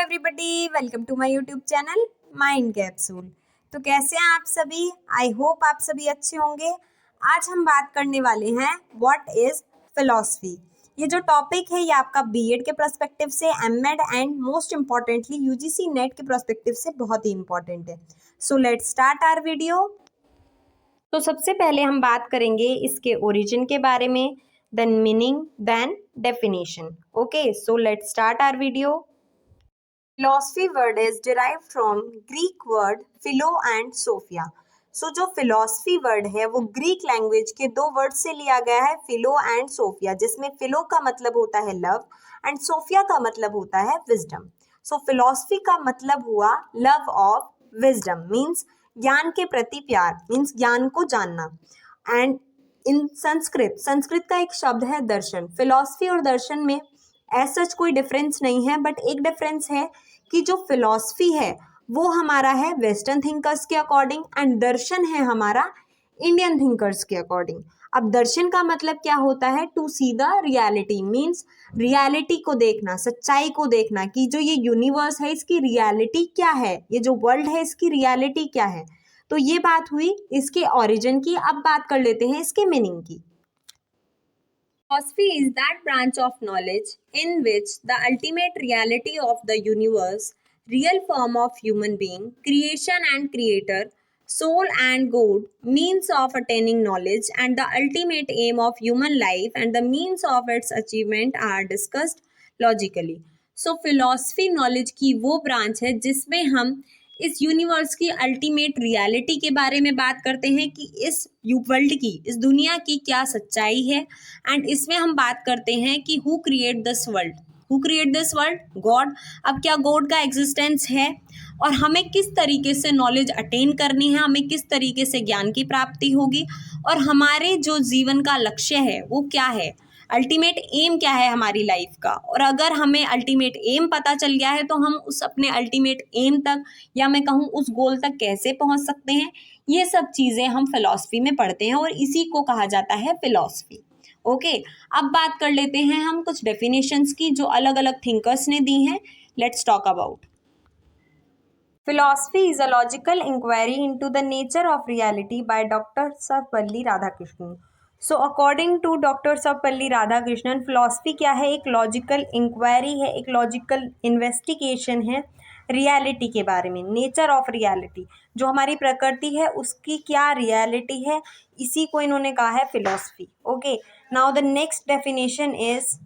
Everybody, welcome to my YouTube channel mind capsule. तो कैसे हैं आप सभी? आई होप आप सभी अच्छे होंगे। आज हम बात करने वाले हैं व्हाट इज फिलॉसफी। ये जो टॉपिक है ये आपका बीएड के पर्सपेक्टिव से, MEd and most importantly UGC NET के पर्सपेक्टिव से बहुत ही इंपॉर्टेंट है। So let's start our video. तो सबसे पहले हम बात करेंगे इसके ओरिजिन के बारे में, then meaning, then definition. Okay, so let's start our video. Philosophy word is derived from Greek word philo and sophia. So जो philosophy word है वो ग्रीक लैंग्वेज के दो वर्ड से लिया गया है, philo and sophia, जिसमें philo का मतलब होता है लव एंड sophia का मतलब होता है wisdom. So philosophy का मतलब हुआ love of wisdom, means ज्ञान के प्रति प्यार, means ज्ञान को जानना. एंड इन संस्कृत का एक शब्द है दर्शन. फिलॉसफी और दर्शन में ऐसा कोई डिफरेंस नहीं है, बट एक डिफरेंस है कि जो फिलॉसफी है वो हमारा है वेस्टर्न थिंकर्स के अकॉर्डिंग एंड दर्शन है हमारा इंडियन थिंकर्स के अकॉर्डिंग. अब दर्शन का मतलब क्या होता है? To see the reality, means reality को देखना, सच्चाई को देखना कि जो ये यूनिवर्स है इसकी रियलिटी क्या है, ये जो वर्ल्ड है इसकी रियलिटी क्या है. तो ये बात हुई इसके ओरिजिन की. अब बात कर लेते हैं इसके मीनिंग की. Philosophy is that branch of knowledge in which the ultimate reality of the universe, real form of human being, creation and creator, soul and God, means of attaining knowledge and the ultimate aim of human life and the means of its achievement are discussed logically. So philosophy knowledge की वो branch है जिसमें हम इस universe की ultimate reality के बारे में बात करते हैं कि इस वर्ल्ड की, इस दुनिया की क्या सच्चाई है. एंड इसमें हम बात करते हैं कि who create this world, who create this world? God. अब क्या गॉड का एग्जिस्टेंस है और हमें किस तरीके से नॉलेज अटेन करनी है, हमें किस तरीके से ज्ञान की प्राप्ति होगी और हमारे जो जीवन का लक्ष्य है वो क्या है, अल्टीमेट एम क्या है हमारी लाइफ का. और अगर हमें अल्टीमेट एम पता चल गया है तो हम उस अपने अल्टीमेट एम तक, या मैं कहूँ उस गोल तक कैसे पहुंच सकते हैं, ये सब चीज़ें हम फिलॉसफी में पढ़ते हैं और इसी को कहा जाता है फिलॉसफी. ओके, अब बात कर लेते हैं हम कुछ डेफिनेशंस की जो अलग अलग थिंकर्स ने दी हैं. Let's talk about. Philosophy is a logical inquiry into the nature of reality by Dr. Sarvepalli Radhakrishnan. So according to Dr. Sarvepalli Radhakrishnan, philosophy क्या है? एक लॉजिकल इंक्वायरी है, एक लॉजिकल इन्वेस्टिगेशन है रियलिटी के बारे में, नेचर ऑफ रियलिटी, जो हमारी प्रकृति है उसकी क्या रियलिटी है, इसी को इन्होंने कहा है philosophy. Okay, now the next definition is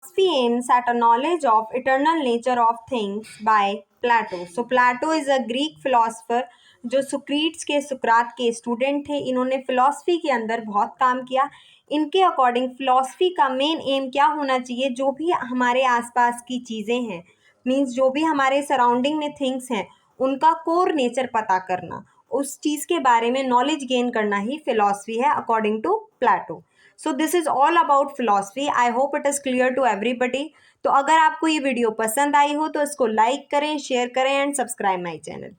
philosophy aims at a knowledge of eternal nature of things by Plato. So Plato is a Greek philosopher जो सुक्रीट्स के, सुकरात के स्टूडेंट थे. इन्होंने फिलॉसफी के अंदर बहुत काम किया. इनके अकॉर्डिंग फिलॉसफी का मेन एम क्या होना चाहिए? जो भी हमारे आसपास की चीज़ें हैं, मीन्स जो भी हमारे सराउंडिंग में थिंग्स हैं उनका कोर नेचर पता करना, उस चीज़ के बारे में नॉलेज गेन करना ही फिलॉसफी है according to Plato. So this is all about philosophy. I hope it is clear to everybody. तो अगर आपको ये वीडियो पसंद आई हो तो इसको लाइक करें, शेयर करें एंड सब्सक्राइब माई चैनल.